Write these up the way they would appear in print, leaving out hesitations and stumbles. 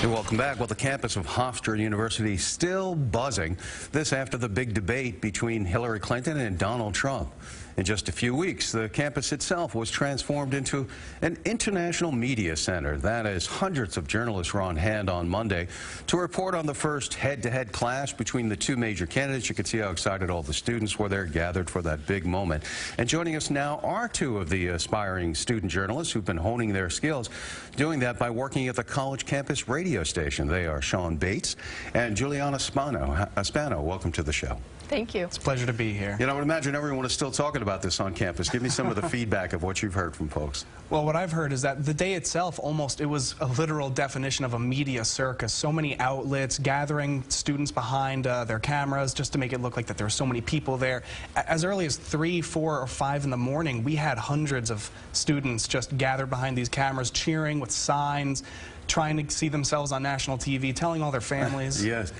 And welcome back. Well, the campus of Hofstra University still buzzing. This after the big debate between Hillary Clinton and Donald Trump. In just a few weeks, the campus itself was transformed into an international media center. That is, hundreds of journalists were on hand on Monday to report on the first head-to-head clash between the two major candidates. You could see how excited all the students were there, gathered for that big moment. And joining us now are two of the aspiring student journalists who've been honing their skills, doing that by working at the college campus radio station. They are Sean Bates and Juliana Spano. Welcome to the show. Thank you. It's a pleasure to be here. You know, I would imagine everyone is still talking about this on campus. Give me some of the feedback of what you've heard from folks. Well, what I've heard is that the day itself, it was a literal definition of a media circus. So many outlets gathering students behind their cameras just to make it look like that there were so many people there. As early as 3, 4, or 5 in the morning, we had hundreds of students just gathered behind these cameras, cheering with signs, trying to see themselves on national TV, telling all their families. Yes.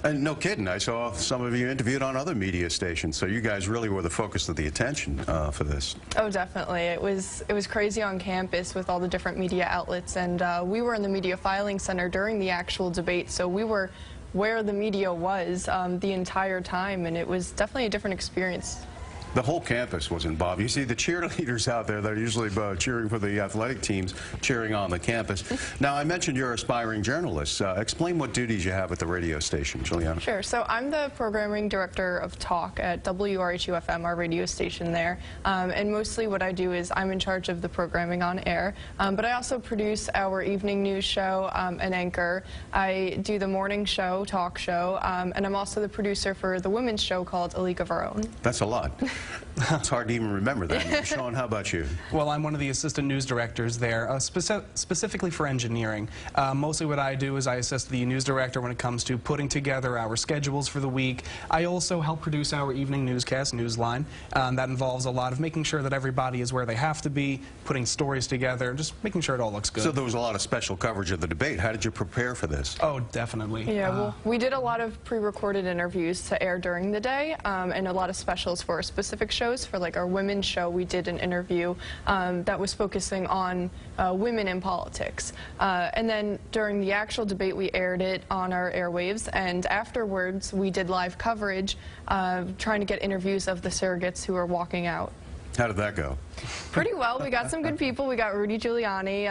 And no kidding, I saw some of you interviewed on other media stations, so you guys really were the focus of the attention for this. Oh, definitely. It was crazy on campus with all the different media outlets, and we were in the media filing center during the actual debate, so we were where the media was the entire time, and it was definitely a different experience. The whole campus was involved. You see the cheerleaders out there that are usually cheering for the athletic teams, cheering on the campus. Now, I mentioned you're aspiring journalists. Explain what duties you have at the radio station, Juliana. Sure. So I'm the programming director of Talk at WRHU-FM, our radio station there. And mostly what I do is I'm in charge of the programming on air. But I also produce our evening news show, an anchor. I do the morning show, talk show, and I'm also the producer for the women's show called A League of Our Own. That's a lot. It's hard to even remember that. Sean, how about you? Well, I'm one of the assistant news directors there, specifically for engineering. Mostly what I do is I assist the news director when it comes to putting together our schedules for the week. I also help produce our evening newscast, Newsline. That involves a lot of making sure that everybody is where they have to be, putting stories together, just making sure it all looks good. So there was a lot of special coverage of the debate. How did you prepare for this? Oh, definitely. Yeah, well, we did a lot of pre-recorded interviews to air during the day, and a lot of specials for specific shows. For like our women's show, we did an interview that was focusing on women in politics. And then during the actual debate, we aired it on our airwaves, and afterwards we did live coverage trying to get interviews of the surrogates who are walking out. How did that go? Pretty well. We got some good people. We got Rudy Giuliani.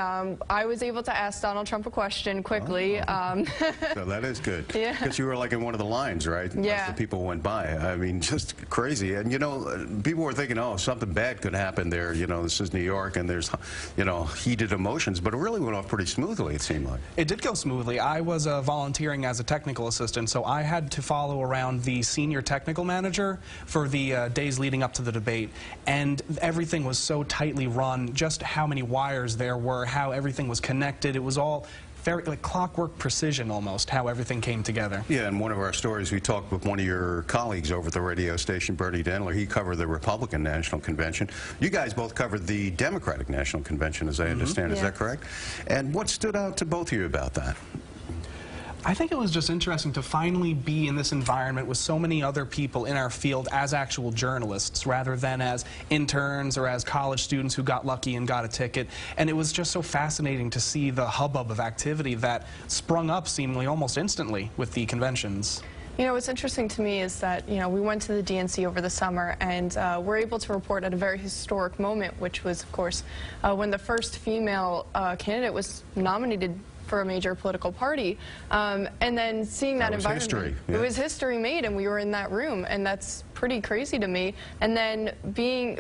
I was able to ask Donald Trump a question quickly. So that is good. Yeah. Because you were like in one of the lines, right? Yeah. As the people went by. I mean, just crazy. And, you know, people were thinking, oh, something bad could happen there. You know, this is New York and there's, you know, heated emotions. But it really went off pretty smoothly, it seemed like. It did go smoothly. I was volunteering as a technical assistant, so I had to follow around the senior technical manager for the days leading up to the debate. And everything was so tightly run, just how many wires there were, how everything was connected. It was all very, like clockwork precision almost, how everything came together. Yeah, in one of our stories, we talked with one of your colleagues over at the radio station, Bernie Dendler. He covered the Republican National Convention. You guys both covered the Democratic National Convention, as I understand. Yeah. Is that correct? And what stood out to both of you about that? I think it was just interesting to finally be in this environment with so many other people in our field as actual journalists rather than as interns or as college students who got lucky and got a ticket. And it was just so fascinating to see the hubbub of activity that sprung up seemingly almost instantly with the conventions. You know, what's interesting to me is that, you know, we went to the DNC over the summer and we're able to report at a very historic moment, which was, of course, when the first female candidate was nominated for a major political party, and then seeing that environment. History. Yeah. It was history made, and we were in that room, and that's pretty crazy to me. And then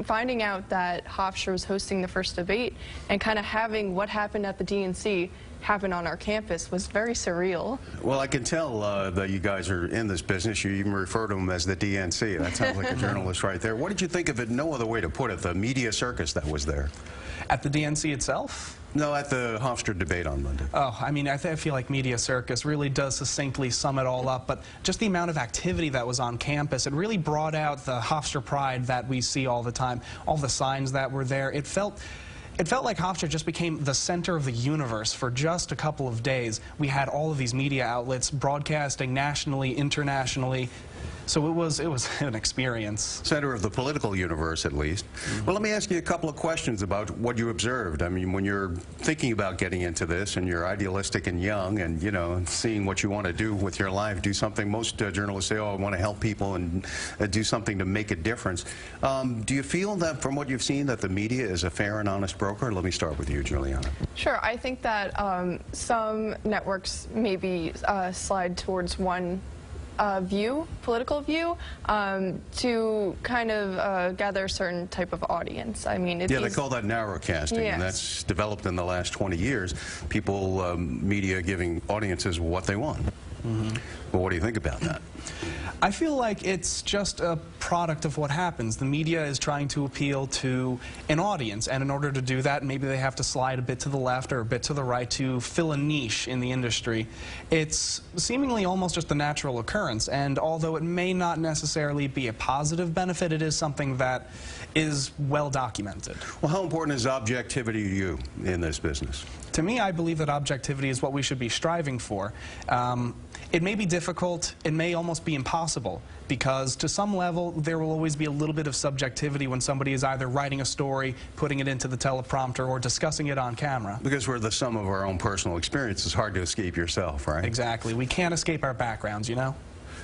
finding out that Hofstra was hosting the first debate and kind of having what happened at the DNC happen on our campus was very surreal. Well, I can tell that you guys are in this business. You even refer to them as the DNC. That sounds like a journalist right there. What did you think of it? No other way to put it, the media circus that was there. At the DNC itself? No, at the Hofstra debate on Monday. Oh, I mean, I feel like Media Circus really does succinctly sum it all up, but just the amount of activity that was on campus, it really brought out the Hofstra pride that we see all the time, all the signs that were there. It felt like Hofstra just became the center of the universe for just a couple of days. We had all of these media outlets broadcasting nationally, internationally, So it was an experience. Center of the political universe, at least. Well, let me ask you a couple of questions about what you observed. I mean, when you're thinking about getting into this and you're idealistic and young and, you know, seeing what you want to do with your life, do something. Most journalists say, oh, I want to help people and do something to make a difference. Do you feel that, from what you've seen, that the media is a fair and honest broker? Let me start with you, Juliana. Sure. I think that some networks maybe slide towards one political view, to kind of gather a certain type of audience. I mean, yeah, they call that narrowcasting, yes. And that's developed in the last 20 years. People, media giving audiences what they want. Well, what do you think about that? I feel like it's just a product of what happens. The media is trying to appeal to an audience, and in order to do that, maybe they have to slide a bit to the left or a bit to the right to fill a niche in the industry. It's seemingly almost just a natural occurrence, and although it may not necessarily be a positive benefit, it is something that is well documented. Well, how important is objectivity to you in this business? To me, I believe that objectivity is what we should be striving for. It may be difficult, it may almost be impossible, because to some level there will always be a little bit of subjectivity when somebody is either writing a story, putting it into the teleprompter, or discussing it on camera. Because we're the sum of our own personal experience. It's hard to escape yourself, right? Exactly. We can't escape our backgrounds, you know?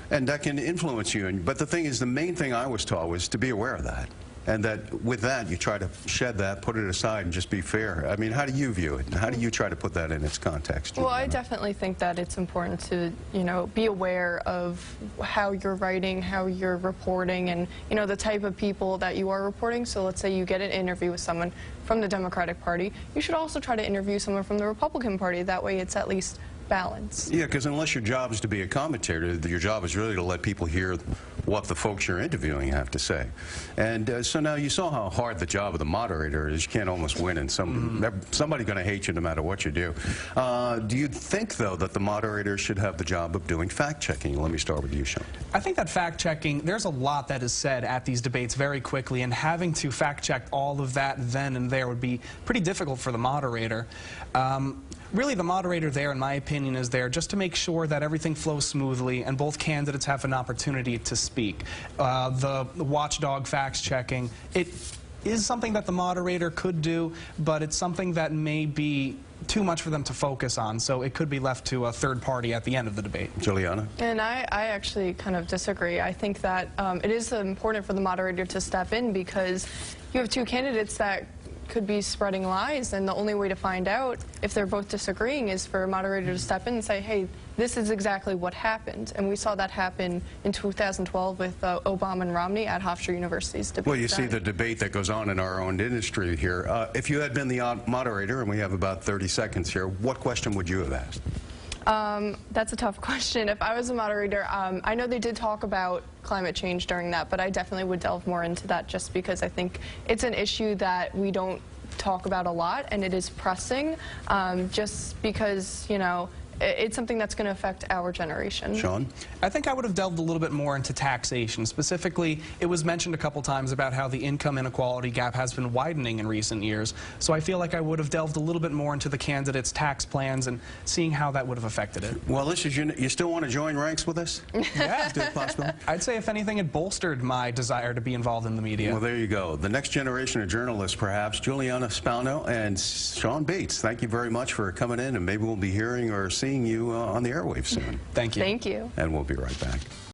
And that can influence you. But the thing is, the main thing I was taught was to be aware of that. And that with that, you try to shed that, put it aside, and just be fair. I mean, how do you view it? How do you try to put that in its context? Well, I definitely think that it's important to, you know, be aware of how you're writing, how you're reporting, and, you know, the type of people that you are reporting. So let's say you get an interview with someone from the Democratic Party. You should also try to interview someone from the Republican Party. That way it's at least balanced. Yeah, because unless your job is to be a commentator, your job is really to let people hear what the folks you're interviewing have to say. And so now you saw how hard the job of the moderator is. You can't almost win, and somebody's going to hate you no matter what you do. Do you think, though, that the moderator should have the job of doing fact-checking? Let me start with you, Sean. I think that fact-checking, there's a lot that is said at these debates very quickly, and having to fact-check all of that then and there would be pretty difficult for the moderator. Really, the moderator there, in my opinion, is there just to make sure that everything flows smoothly and both candidates have an opportunity to speak. The watchdog facts-checking, it is something that the moderator could do, but it's something that may be too much for them to focus on, so it could be left to a third party at the end of the debate. Juliana? And I actually kind of disagree. I think that it is important for the moderator to step in, because you have two candidates that could be spreading lies, and the only way to find out if they're both disagreeing is for a moderator to step in and say, hey, this is exactly what happened. And we saw that happen in 2012 with Obama and Romney at Hofstra University's debate. Well, you see the debate that goes on in our own industry here. If you had been the moderator, and we have about 30 seconds here, what question would you have asked? That's a tough question. If I was a moderator, I know they did talk about climate change during that, but I definitely would delve more into that, just because I think it's an issue that we don't talk about a lot, and it is pressing, just because, you know, it's something that's going to affect our generation. Sean? I think I would have delved a little bit more into taxation. Specifically, it was mentioned a couple times about how the income inequality gap has been widening in recent years. So I feel like I would have delved a little bit more into the candidates' tax plans and seeing how that would have affected it. Well, this is you still want to join ranks with us? Yeah. Still possible? I'd say, if anything, it bolstered my desire to be involved in the media. Well, there you go. The next generation of journalists, perhaps. Juliana Spano and Sean Bates, thank you very much for coming in, and maybe we'll be hearing or seeing you on the airwaves soon. Thank you. Thank you. And we'll be right back.